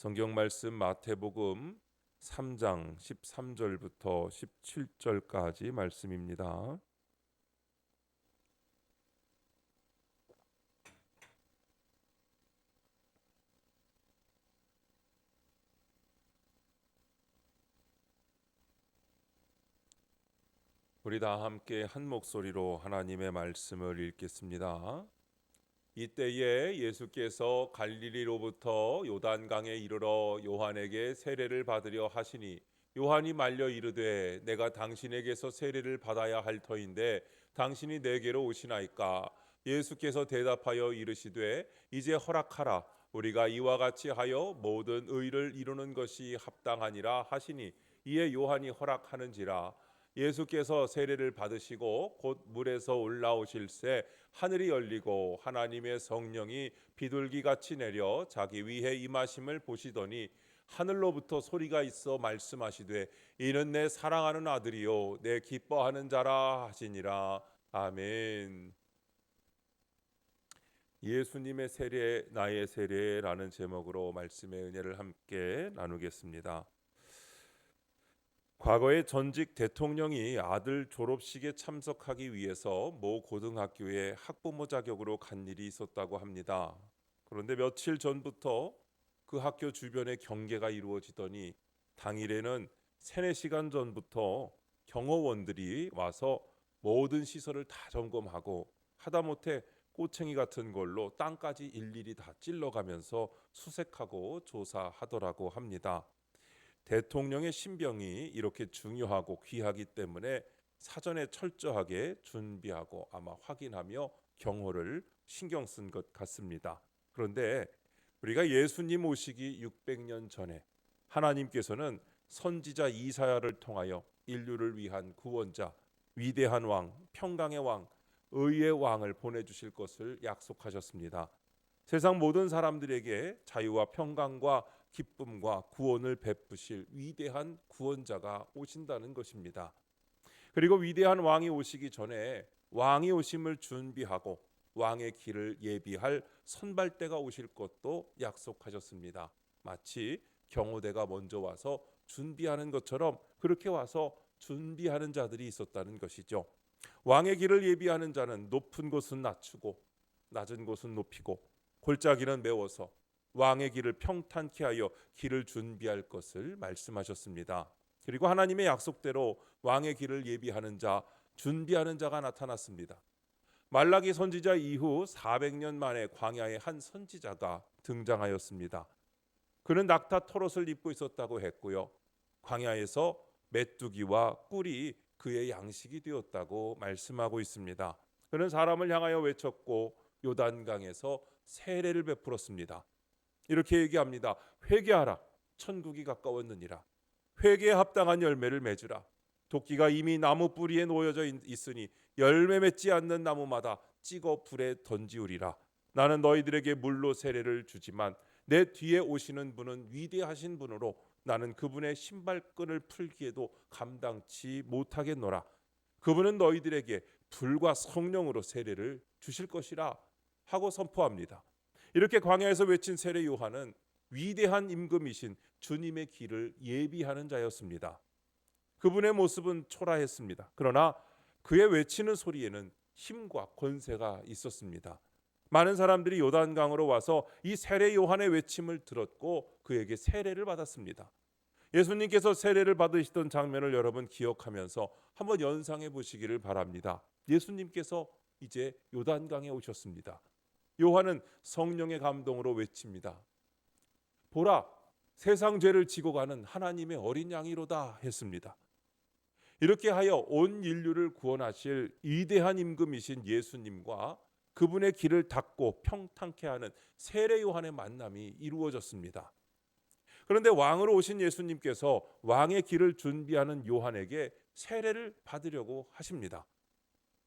성경 말씀 마태복음 3장 13절부터 17절까지 말씀입니다. 우리 다 함께 한 목소리로 하나님의 말씀을 읽겠습니다. 이때에 예수께서 갈릴리로부터 요단강에 이르러 요한에게 세례를 받으려 하시니 요한이 말려 이르되 내가 당신에게서 세례를 받아야 할 터인데 당신이 내게로 오시나이까. 예수께서 대답하여 이르시되 이제 허락하라. 우리가 이와 같이 하여 모든 의를 이루는 것이 합당하니라 하시니 이에 요한이 허락하는지라. 예수께서 세례를 받으시고 곧 물에서 올라오실새 하늘이 열리고 하나님의 성령이 비둘기같이 내려 자기 위에 임하심을 보시더니 하늘로부터 소리가 있어 말씀하시되 이는 내 사랑하는 아들이요 내 기뻐하는 자라 하시니라. 아멘. 예수님의 세례 나의 세례라는 제목으로 말씀의 은혜를 함께 나누겠습니다. 과거에 전직 대통령이 아들 졸업식에 참석하기 위해서 모 고등학교에 학부모 자격으로 간 일이 있었다고 합니다. 그런데 며칠 전부터 그 학교 주변에 경계가 이루어지더니 당일에는 3-4시간 전부터 경호원들이 와서 모든 시설을 다 점검하고 하다못해 꼬챙이 같은 걸로 땅까지 일일이 다 찔러가면서 수색하고 조사하더라고 합니다. 대통령의 신병이 이렇게 중요하고 귀하기 때문에 사전에 철저하게 준비하고 아마 확인하며 경호를 신경 쓴 것 같습니다. 그런데 우리가 예수님 오시기 600년 전에 하나님께서는 선지자 이사야를 통하여 인류를 위한 구원자, 위대한 왕, 평강의 왕, 의의 왕을 보내주실 것을 약속하셨습니다. 세상 모든 사람들에게 자유와 평강과 기쁨과 구원을 베푸실 위대한 구원자가 오신다는 것입니다. 그리고 위대한 왕이 오시기 전에 왕이 오심을 준비하고 왕의 길을 예비할 선발대가 오실 것도 약속하셨습니다. 마치 경호대가 먼저 와서 준비하는 것처럼 그렇게 와서 준비하는 자들이 있었다는 것이죠. 왕의 길을 예비하는 자는 높은 곳은 낮추고 낮은 곳은 높이고 골짜기는 메워서 왕의 길을 평탄케 하여 길을 준비할 것을 말씀하셨습니다. 그리고 하나님의 약속대로 왕의 길을 예비하는 자, 준비하는 자가 나타났습니다. 말라기 선지자 이후 400년 만에 광야에 한 선지자가 등장하였습니다. 그는 낙타 털옷을 입고 있었다고 했고요. 광야에서 메뚜기와 꿀이 그의 양식이 되었다고 말씀하고 있습니다. 그는 사람을 향하여 외쳤고 요단강에서 세례를 베풀었습니다. 이렇게 얘기합니다. 회개하라. 천국이 가까웠느니라. 회개에 합당한 열매를 맺으라. 도끼가 이미 나무 뿌리에 놓여져 있으니 열매 맺지 않는 나무마다 찍어 불에 던지우리라. 나는 너희들에게 물로 세례를 주지만 내 뒤에 오시는 분은 위대하신 분으로 나는 그분의 신발끈을 풀기에도 감당치 못하겠노라. 그분은 너희들에게 불과 성령으로 세례를 주실 것이라 하고 선포합니다. 이렇게 광야에서 외친 세례 요한은 위대한 임금이신 주님의 길을 예비하는 자였습니다. 그분의 모습은 초라했습니다. 그러나 그의 외치는 소리에는 힘과 권세가 있었습니다. 많은 사람들이 요단강으로 와서 이 세례 요한의 외침을 들었고 그에게 세례를 받았습니다. 예수님께서 세례를 받으시던 장면을 여러분 기억하면서 한번 연상해 보시기를 바랍니다. 예수님께서 이제 요단강에 오셨습니다. 요한은 성령의 감동으로 외칩니다. 보라, 세상 죄를 지고 가는 하나님의 어린 양이로다 했습니다. 이렇게 하여 온 인류를 구원하실 위대한 임금이신 예수님과 그분의 길을 닫고 평탄케 하는 세례 요한의 만남이 이루어졌습니다. 그런데 왕으로 오신 예수님께서 왕의 길을 준비하는 요한에게 세례를 받으려고 하십니다.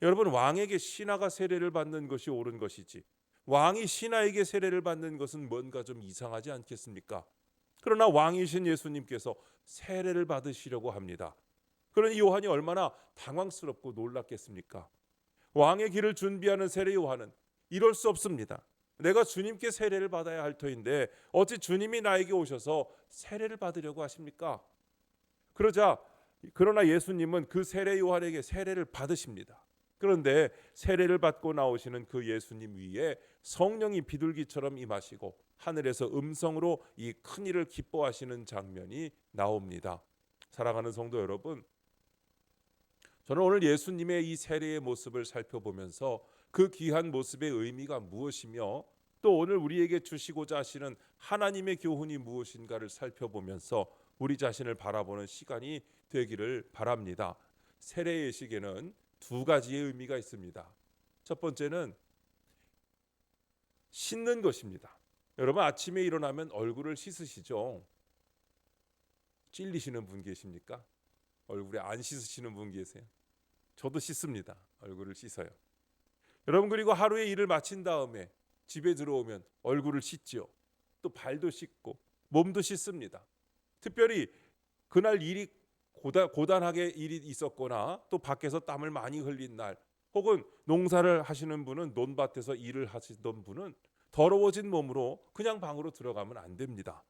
여러분, 왕에게 신하가 세례를 받는 것이 옳은 것이지 왕이 신하에게 세례를 받는 것은 뭔가 좀 이상하지 않겠습니까? 그러나 왕이신 예수님께서 세례를 받으시려고 합니다. 그러니 요한이 얼마나 당황스럽고 놀랐겠습니까? 왕의 길을 준비하는 세례 요한은 이럴 수 없습니다. 내가 주님께 세례를 받아야 할 터인데 어찌 주님이 나에게 오셔서 세례를 받으려고 하십니까? 그러나 예수님은 그 세례 요한에게 세례를 받으십니다. 그런데 세례를 받고 나오시는 그 예수님 위에 성령이 비둘기처럼 임하시고 하늘에서 음성으로 이 큰 일을 기뻐하시는 장면이 나옵니다. 사랑하는 성도 여러분, 저는 오늘 예수님의 이 세례의 모습을 살펴보면서 그 귀한 모습의 의미가 무엇이며 또 오늘 우리에게 주시고자 하시는 하나님의 교훈이 무엇인가를 살펴보면서 우리 자신을 바라보는 시간이 되기를 바랍니다. 세례 예식에는 두 가지의 의미가 있습니다. 첫 번째는 씻는 것입니다. 여러분 아침에 일어나면 얼굴을 씻으시죠? 찔리시는 분 계십니까? 얼굴에 안 씻으시는 분 계세요? 저도 씻습니다. 얼굴을 씻어요. 여러분 그리고 하루의 일을 마친 다음에 집에 들어오면 얼굴을 씻지요. 또 발도 씻고 몸도 씻습니다. 특별히 그날 일이 고단하게 일이 있었거나 또 밖에서 땀을 많이 흘린 날 혹은 농사를 하시는 분은 논밭에서 일을 하시던 분은 더러워진 몸으로 그냥 방으로 들어가면 안 됩니다.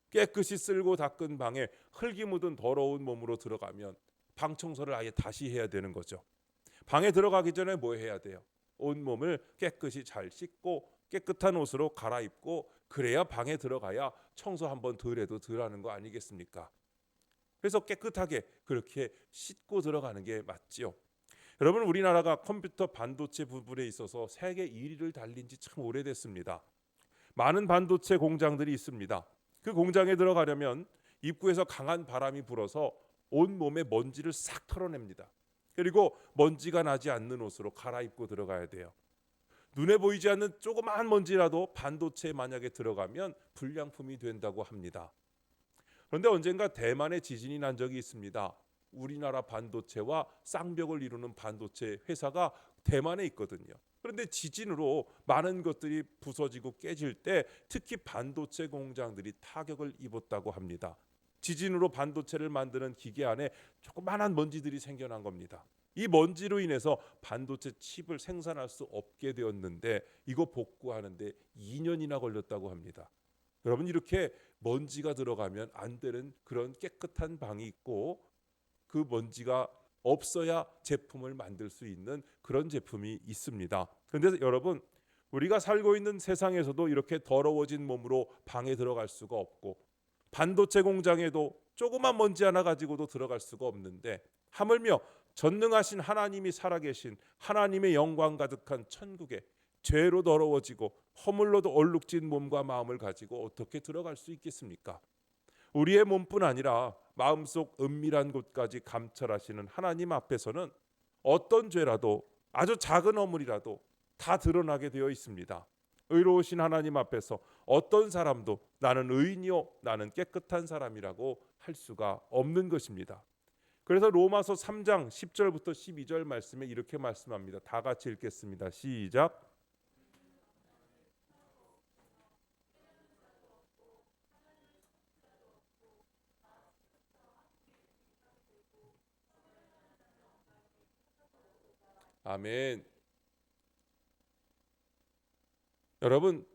깨끗이 쓸고 닦은 방에 흙이 묻은 더러운 몸으로 들어가면 방 청소를 아예 다시 해야 되는 거죠. 방에 들어가기 전에 뭐 해야 돼요? 온몸을 깨끗이 잘 씻고 깨끗한 옷으로 갈아입고 그래야 방에 들어가야 청소 한번 덜 해도 덜 하는 거 아니겠습니까? 그래서 깨끗하게 그렇게 씻고 들어가는 게 맞지요. 여러분 우리나라가 컴퓨터 반도체 부분에 있어서 세계 1위를 달린 지 참 오래됐습니다. 많은 반도체 공장들이 있습니다. 그 공장에 들어가려면 입구에서 강한 바람이 불어서 온몸의 먼지를 싹 털어냅니다. 그리고 먼지가 나지 않는 옷으로 갈아입고 들어가야 돼요. 눈에 보이지 않는 조그마한 먼지라도 반도체에 만약에 들어가면 불량품이 된다고 합니다. 그런데 언젠가 대만에 지진이 난 적이 있습니다. 우리나라 반도체와 쌍벽을 이루는 반도체 회사가 대만에 있거든요. 그런데 지진으로 많은 것들이 부서지고 깨질 때 특히 반도체 공장들이 타격을 입었다고 합니다. 지진으로 반도체를 만드는 기계 안에 조그마한 먼지들이 생겨난 겁니다. 이 먼지로 인해서 반도체 칩을 생산할 수 없게 되었는데 이거 복구하는데 2년이나 걸렸다고 합니다. 여러분 이렇게 먼지가 들어가면 안 되는 그런 깨끗한 방이 있고 그 먼지가 없어야 제품을 만들 수 있는 그런 제품이 있습니다. 그런데 여러분 우리가 살고 있는 세상에서도 이렇게 더러워진 몸으로 방에 들어갈 수가 없고 반도체 공장에도 조그만 먼지 하나 가지고도 들어갈 수가 없는데 하물며 전능하신 하나님이 살아계신 하나님의 영광 가득한 천국에 죄로 더러워지고 허물로도 얼룩진 몸과 마음을 가지고 어떻게 들어갈 수 있겠습니까? 우리의 몸뿐 아니라 마음속 은밀한 곳까지 감찰하시는 하나님 앞에서는 어떤 죄라도 아주 작은 어물이라도 다 드러나게 되어 있습니다. 의로우신 하나님 앞에서 어떤 사람도 나는 의인이요 나는 깨끗한 사람이라고 할 수가 없는 것입니다. 그래서 로마서 3장 10절부터 12절 말씀에 이렇게 말씀합니다. 다 같이 읽겠습니다. 시작. 아멘. 여러분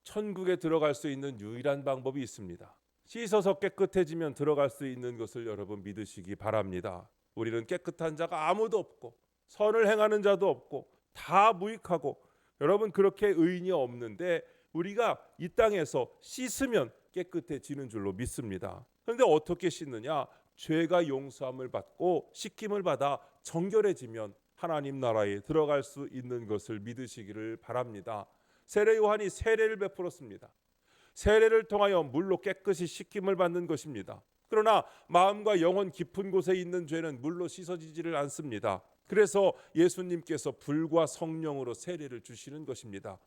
천국에 들어갈 수 있는 유일한 방법이 있습니다. 씻어서 깨끗해지면 들어갈 수 있는 것을 여러분 믿으시기 바랍니다. 우리는 깨끗한 자가 아무도 없고 선을 행하는 자도 없고 다 무익하고 여러분 그렇게 의인이 없는데 우리가 이 땅에서 씻으면 깨끗해지는 줄로 믿습니다. 그런데 어떻게 씻느냐? 죄가 용서함을 받고 씻김을 받아 정결해지면 하나님 나라에 들어갈 수 있는 것을 믿으시기를 바랍니다. 세례 요한이 세례를 베풀었습니다. 세례를 통하여 물로 깨끗이 씻김을 받는 것입니다. 그러나 마음과 영혼 깊은 곳에 있는 죄는 물로 씻어지지를 않습니다. 그래서 예수님께서 불과 성령으로 세례를 주시는 것입니다.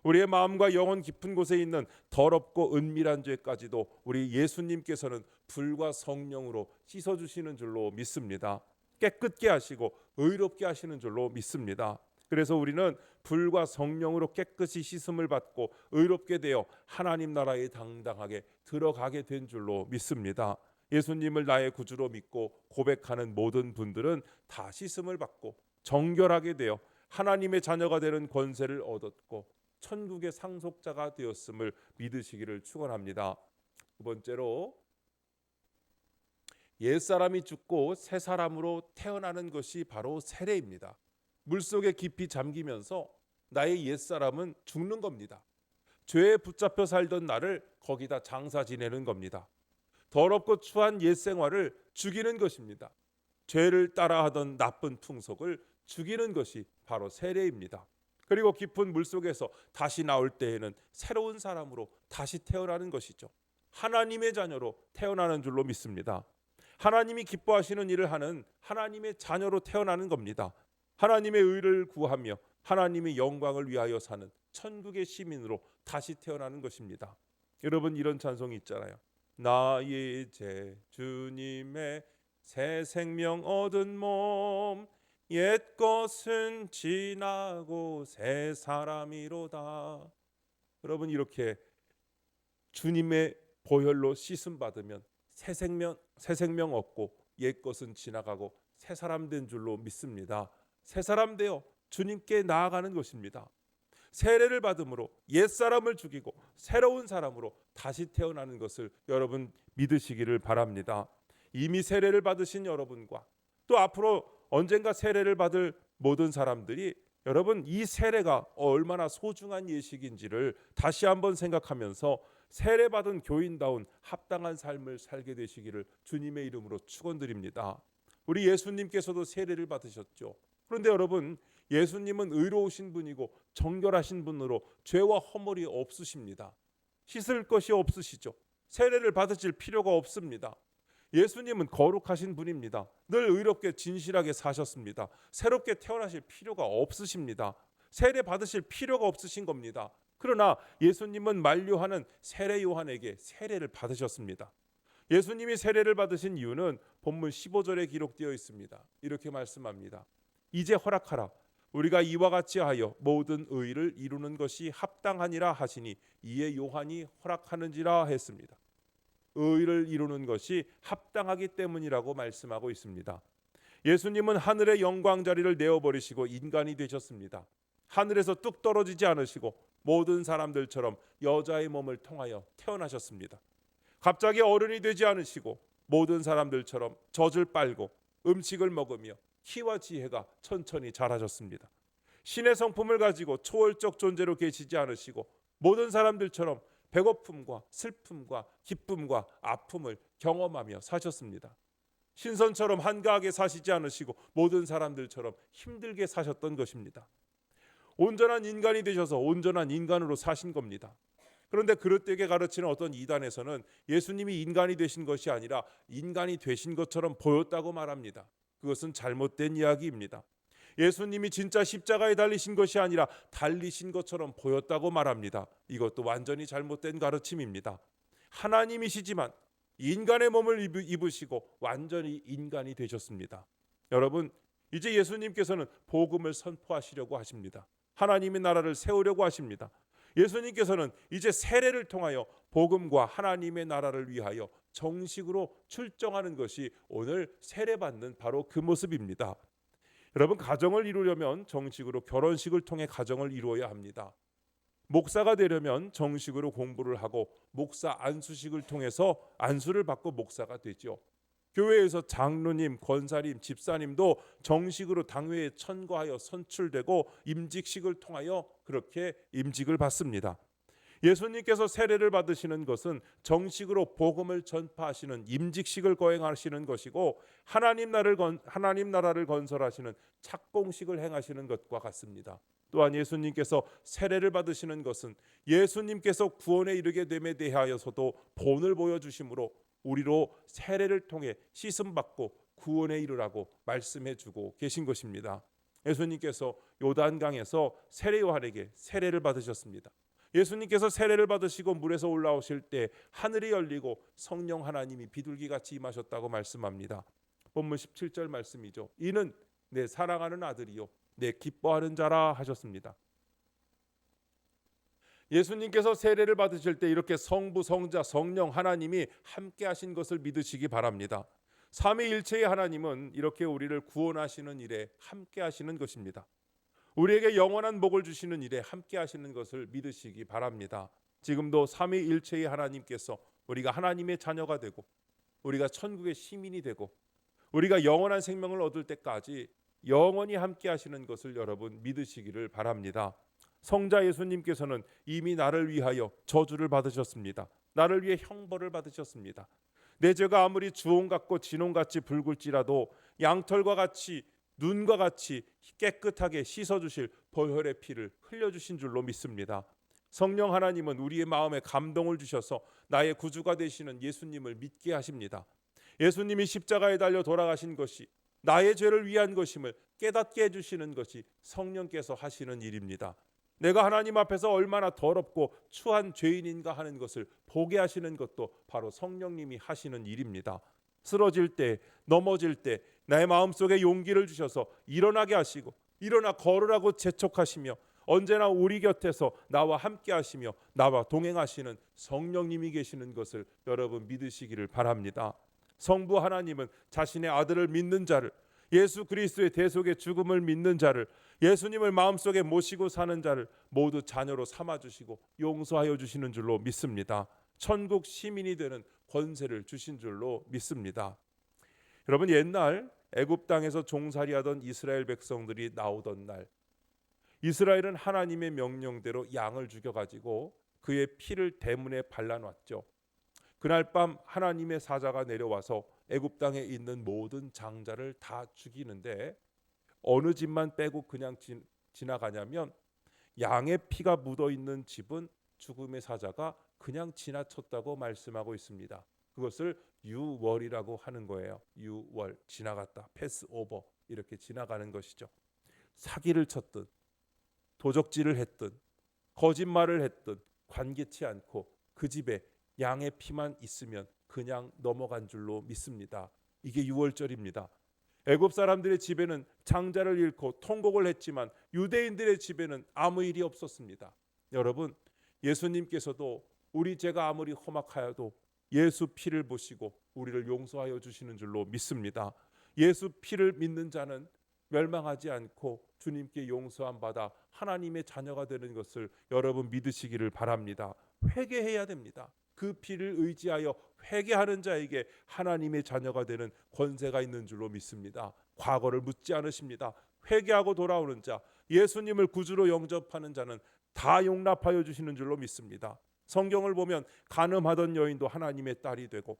우리의 마음과 영혼 깊은 곳에 있는 더럽고 은밀한 죄까지도 우리 예수님께서는 불과 성령으로 씻어주시는 줄로 믿습니다. 깨끗게 하시고 의롭게 하시는 줄로 믿습니다. 그래서 우리는 불과 성령으로 깨끗이 씻음을 받고 의롭게 되어 하나님 나라에 당당하게 들어가게 된 줄로 믿습니다. 예수님을 나의 구주로 믿고 고백하는 모든 분들은 다 씻음을 받고 정결하게 되어 하나님의 자녀가 되는 권세를 얻었고 천국의 상속자가 되었음을 믿으시기를 축원합니다. 두 번째로 옛사람이 죽고 새 사람으로 태어나는 것이 바로 세례입니다. 물속에 깊이 잠기면서 나의 옛사람은 죽는 겁니다. 죄에 붙잡혀 살던 나를 거기다 장사 지내는 겁니다. 더럽고 추한 옛 생활을 죽이는 것입니다. 죄를 따라하던 나쁜 풍속을 죽이는 것이 바로 세례입니다. 그리고 깊은 물속에서 다시 나올 때에는 새로운 사람으로 다시 태어나는 것이죠. 하나님의 자녀로 태어나는 줄로 믿습니다. 하나님이 기뻐하시는 일을 하는 하나님의 자녀로 태어나는 겁니다. 하나님의 의를 구하며 하나님의 영광을 위하여 사는 천국의 시민으로 다시 태어나는 것입니다. 여러분, 이런 찬송이 있잖아요. 나의 죄 주님의 새 생명 얻은 몸, 옛 것은 지나고 새 사람이로다. 여러분, 이렇게 주님의 보혈로 씻음 받으면 새 생명 얻고 옛 것은 지나가고 새 사람 된 줄로 믿습니다. 새 사람 되어 주님께 나아가는 것입니다. 세례를 받음으로 옛 사람을 죽이고 새로운 사람으로 다시 태어나는 것을 여러분 믿으시기를 바랍니다. 이미 세례를 받으신 여러분과 또 앞으로 언젠가 세례를 받을 모든 사람들이 여러분 이 세례가 얼마나 소중한 예식인지를 다시 한번 생각하면서 세례받은 교인다운 합당한 삶을 살게 되시기를 주님의 이름으로 축원드립니다. 우리 예수님께서도 세례를 받으셨죠. 그런데 여러분, 예수님은 의로우신 분이고 정결하신 분으로 죄와 허물이 없으십니다. 씻을 것이 없으시죠. 세례를 받으실 필요가 없습니다. 예수님은 거룩하신 분입니다. 늘 의롭게 진실하게 사셨습니다. 새롭게 태어나실 필요가 없으십니다. 세례 받으실 필요가 없으신 겁니다. 그러나 예수님은 만류하는 세례 요한에게 세례를 받으셨습니다. 예수님이 세례를 받으신 이유는 본문 15절에 기록되어 있습니다. 이렇게 말씀합니다. 이제 허락하라. 우리가 이와 같이 하여 모든 의를 이루는 것이 합당하니라 하시니 이에 요한이 허락하는지라 했습니다. 의를 이루는 것이 합당하기 때문이라고 말씀하고 있습니다. 예수님은 하늘의 영광 자리를 내어버리시고 인간이 되셨습니다. 하늘에서 뚝 떨어지지 않으시고 모든 사람들처럼 여자의 몸을 통하여 태어나셨습니다. 갑자기 어른이 되지 않으시고 모든 사람들처럼 젖을 빨고 음식을 먹으며 키와 지혜가 천천히 자라셨습니다. 신의 성품을 가지고 초월적 존재로 계시지 않으시고 모든 사람들처럼 배고픔과 슬픔과 기쁨과 아픔을 경험하며 사셨습니다. 신선처럼 한가하게 사시지 않으시고 모든 사람들처럼 힘들게 사셨던 것입니다. 온전한 인간이 되셔서 온전한 인간으로 사신 겁니다. 그런데 그릇되게 가르치는 어떤 이단에서는 예수님이 인간이 되신 것이 아니라 인간이 되신 것처럼 보였다고 말합니다. 그것은 잘못된 이야기입니다. 예수님이 진짜 십자가에 달리신 것이 아니라 달리신 것처럼 보였다고 말합니다. 이것도 완전히 잘못된 가르침입니다. 하나님이시지만 인간의 몸을 입으시고 완전히 인간이 되셨습니다. 여러분, 이제 예수님께서는 복음을 선포하시려고 하십니다. 하나님의 나라를 세우려고 하십니다. 예수님께서는 이제 세례를 통하여 복음과 하나님의 나라를 위하여 정식으로 출정하는 것이 오늘 세례받는 바로 그 모습입니다. 여러분, 가정을 이루려면 정식으로 결혼식을 통해 가정을 이루어야 합니다. 목사가 되려면 정식으로 공부를 하고 목사 안수식을 통해서 안수를 받고 목사가 되죠. 교회에서 장로님, 권사님, 집사님도 정식으로 당회에 천거하여 선출되고 임직식을 통하여 그렇게 임직을 받습니다. 예수님께서 세례를 받으시는 것은 정식으로 복음을 전파하시는 임직식을 거행하시는 것이고 하나님 나라를 건설하시는 착공식을 행하시는 것과 같습니다. 또한 예수님께서 세례를 받으시는 것은 예수님께서 구원에 이르게 됨에 대하여서도 본을 보여주심으로 우리로 세례를 통해 씻음받고 구원에 이르라고 말씀해주고 계신 것입니다. 예수님께서 요단강에서 세례 요한에게 세례를 받으셨습니다. 예수님께서 세례를 받으시고 물에서 올라오실 때 하늘이 열리고 성령 하나님이 비둘기같이 임하셨다고 말씀합니다. 본문 17절 말씀이죠. 이는 내 사랑하는 아들이요 내 기뻐하는 자라 하셨습니다. 예수님께서 세례를 받으실 때 이렇게 성부, 성자, 성령 하나님이 함께 하신 것을 믿으시기 바랍니다. 삼위일체의 하나님은 이렇게 우리를 구원하시는 일에 함께 하시는 것입니다. 우리에게 영원한 복을 주시는 일에 함께 하시는 것을 믿으시기 바랍니다. 지금도 삼위일체의 하나님께서 우리가 하나님의 자녀가 되고 우리가 천국의 시민이 되고 우리가 영원한 생명을 얻을 때까지 영원히 함께 하시는 것을 여러분 믿으시기를 바랍니다. 성자 예수님께서는 이미 나를 위하여 저주를 받으셨습니다. 나를 위해 형벌을 받으셨습니다. 내 죄가 아무리 주홍 같고 진홍 같이 붉을지라도 양털과 같이 눈과 같이 깨끗하게 씻어 주실 보혈의 피를 흘려 주신 줄로 믿습니다. 성령 하나님은 우리의 마음에 감동을 주셔서 나의 구주가 되시는 예수님을 믿게 하십니다. 예수님이 십자가에 달려 돌아가신 것이 나의 죄를 위한 것임을 깨닫게 해주시는 것이 성령께서 하시는 일입니다. 내가 하나님 앞에서 얼마나 더럽고 추한 죄인인가 하는 것을 보게 하시는 것도 바로 성령님이 하시는 일입니다. 쓰러질 때, 넘어질 때 나의 마음속에 용기를 주셔서 일어나게 하시고 일어나 걸으라고 재촉하시며 언제나 우리 곁에서 나와 함께 하시며 나와 동행하시는 성령님이 계시는 것을 여러분 믿으시기를 바랍니다. 성부 하나님은 자신의 아들을 믿는 자를, 예수 그리스도의 대속의 죽음을 믿는 자를, 예수님을 마음속에 모시고 사는 자를 모두 자녀로 삼아주시고 용서하여 주시는 줄로 믿습니다. 천국 시민이 되는 권세를 주신 줄로 믿습니다. 여러분, 옛날 애굽 땅에서 종살이하던 이스라엘 백성들이 나오던 날, 이스라엘은 하나님의 명령대로 양을 죽여가지고 그의 피를 대문에 발라놨죠. 그날 밤 하나님의 사자가 내려와서 애굽 땅에 있는 모든 장자를 다 죽이는데 어느 집만 빼고 그냥 지나가냐면 양의 피가 묻어 있는 집은 죽음의 사자가 그냥 지나쳤다고 말씀하고 있습니다. 그것을 유월이라고 하는 거예요. 유월, 지나갔다, 패스 오버, 이렇게 지나가는 것이죠. 사기를 쳤든 도적질을 했든 거짓말을 했든 관계치 않고 그 집에 양의 피만 있으면 그냥 넘어간 줄로 믿습니다. 이게 유월절입니다. 애굽 사람들의 집에는 장자를 잃고 통곡을 했지만 유대인들의 집에는 아무 일이 없었습니다. 여러분, 예수님께서도 우리 죄가 아무리 험악하여도 예수 피를 보시고 우리를 용서하여 주시는 줄로 믿습니다. 예수 피를 믿는 자는 멸망하지 않고 주님께 용서함 받아 하나님의 자녀가 되는 것을 여러분 믿으시기를 바랍니다. 회개해야 됩니다. 그 피를 의지하여 회개하는 자에게 하나님의 자녀가 되는 권세가 있는 줄로 믿습니다. 과거를 묻지 않으십니다. 회개하고 돌아오는 자, 예수님을 구주로 영접하는 자는 다 용납하여 주시는 줄로 믿습니다. 성경을 보면 간음하던 여인도 하나님의 딸이 되고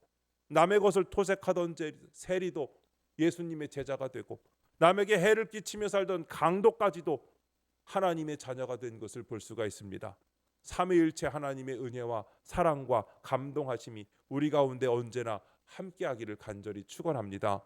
남의 것을 토색하던 세리도 예수님의 제자가 되고 남에게 해를 끼치며 살던 강도까지도 하나님의 자녀가 된 것을 볼 수가 있습니다. 삼위일체 하나님의 은혜와 사랑과 감동하심이 우리 가운데 언제나 함께하기를 간절히 축원합니다.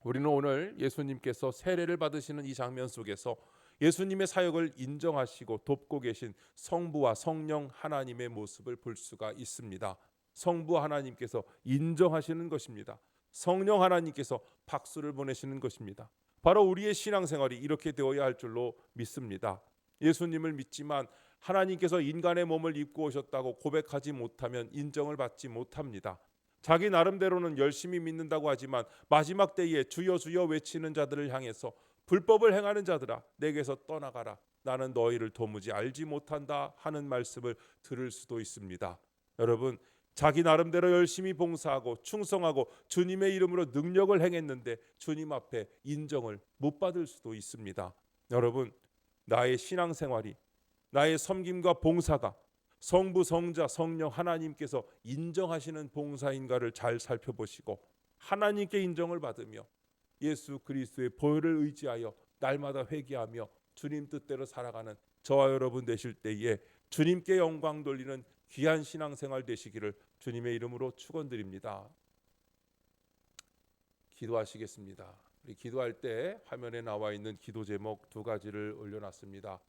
우리는 오늘 예수님께서 세례를 받으시는 이 장면 속에서 예수님의 사역을 인정하시고 돕고 계신 성부와 성령 하나님의 모습을 볼 수가 있습니다. 성부 하나님께서 인정하시는 것입니다. 성령 하나님께서 박수를 보내시는 것입니다. 바로 우리의 신앙생활이 이렇게 되어야 할 줄로 믿습니다. 예수님을 믿지만 하나님께서 인간의 몸을 입고 오셨다고 고백하지 못하면 인정을 받지 못합니다. 자기 나름대로는 열심히 믿는다고 하지만 마지막 때에 주여 주여 외치는 자들을 향해서 불법을 행하는 자들아 내게서 떠나가라, 나는 너희를 도무지 알지 못한다 하는 말씀을 들을 수도 있습니다. 여러분, 자기 나름대로 열심히 봉사하고 충성하고 주님의 이름으로 능력을 행했는데 주님 앞에 인정을 못 받을 수도 있습니다. 여러분, 나의 신앙생활이, 나의 섬김과 봉사가 성부, 성자, 성령 하나님께서 인정하시는 봉사인가를 잘 살펴보시고 하나님께 인정을 받으며 예수 그리스도의 보혈을 의지하여 날마다 회개하며 주님 뜻대로 살아가는 저와 여러분 되실 때에 주님께 영광 돌리는 귀한 신앙생활 되시기를 주님의 이름으로 축원드립니다. 기도하시겠습니다. 우리 기도할 때 화면에 나와 있는 기도 제목 두 가지를 올려놨습니다.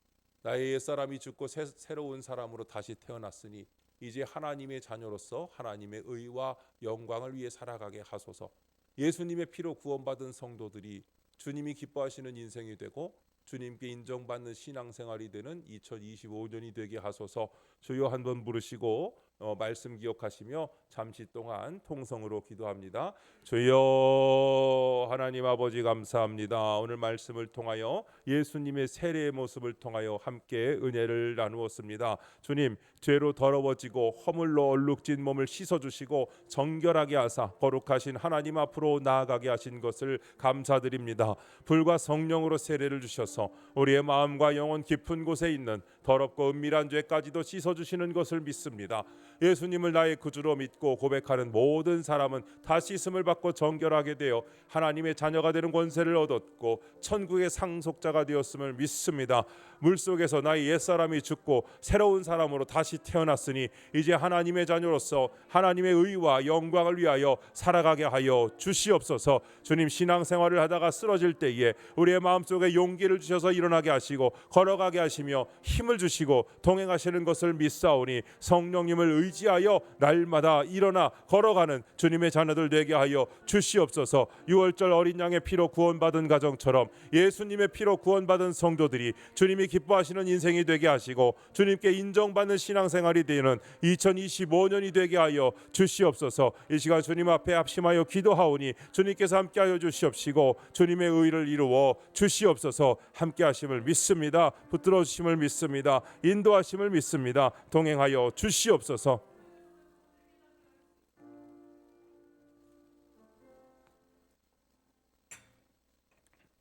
나의 옛사람이 죽고 새로운 사람으로 다시 태어났으니 이제 하나님의 자녀로서 하나님의 의와 영광을 위해 살아가게 하소서. 예수님의 피로 구원받은 성도들이 주님이 기뻐하시는 인생이 되고 주님께 인정받는 신앙생활이 되는 2025년이 되게 하소서. 주여 한번 부르시고 말씀 기억하시며 잠시 동안 통성으로 기도합니다. 주여 하나님 아버지 감사합니다. 오늘 말씀을 통하여 예수님의 세례의 모습을 통하여 함께 은혜를 나누었습니다. 주님, 죄로 더러워지고 허물로 얼룩진 몸을 씻어주시고 정결하게 하사 거룩하신 하나님 앞으로 나아가게 하신 것을 감사드립니다. 불과 성령으로 세례를 주셔서 우리의 마음과 영혼 깊은 곳에 있는 더럽고 은밀한 죄까지도 씻어주시는 것을 믿습니다. 예수님을 나의 구주로 믿고 고백하는 모든 사람은 다 씻음을 받고 정결하게 되어 하나님의 자녀가 되는 권세를 얻었고 천국의 상속자가 되었음을 믿습니다. 물속에서 나의 옛사람이 죽고 새로운 사람으로 다시 태어났으니 이제 하나님의 자녀로서 하나님의 의와 영광을 위하여 살아가게 하여 주시옵소서. 주님, 신앙생활을 하다가 쓰러질 때에 우리의 마음속에 용기를 주셔서 일어나게 하시고 걸어가게 하시며 힘을 주시고 동행하시는 것을 믿사오니 성령님을 의지하여 날마다 일어나 걸어가는 주님의 자녀들 되게 하여 주시옵소서. 6월절 어린 양의 피로 구원받은 가정처럼 예수님의 피로 구원받은 성도들이 주님이 기뻐하시는 인생이 되게 하시고 주님께 인정받는 신앙생활이 되는 2025년이 되게 하여 주시옵소서. 이 시간 주님 앞에 합심하여 기도하오니 주님께서 함께하여 주시옵시고 주님의 의를 이루어 주시옵소서. 함께하심을 믿습니다. 붙들어 주심을 믿습니다. 인도하심을 믿습니다. 동행하여 주시옵소서.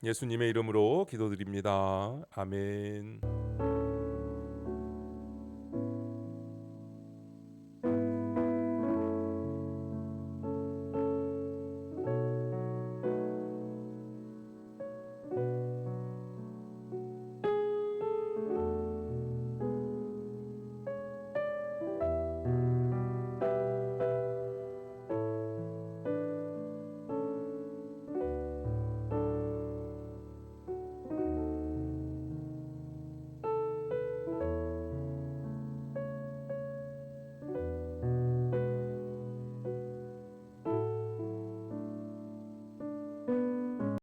예수님의 이름으로 기도드립니다. 아멘.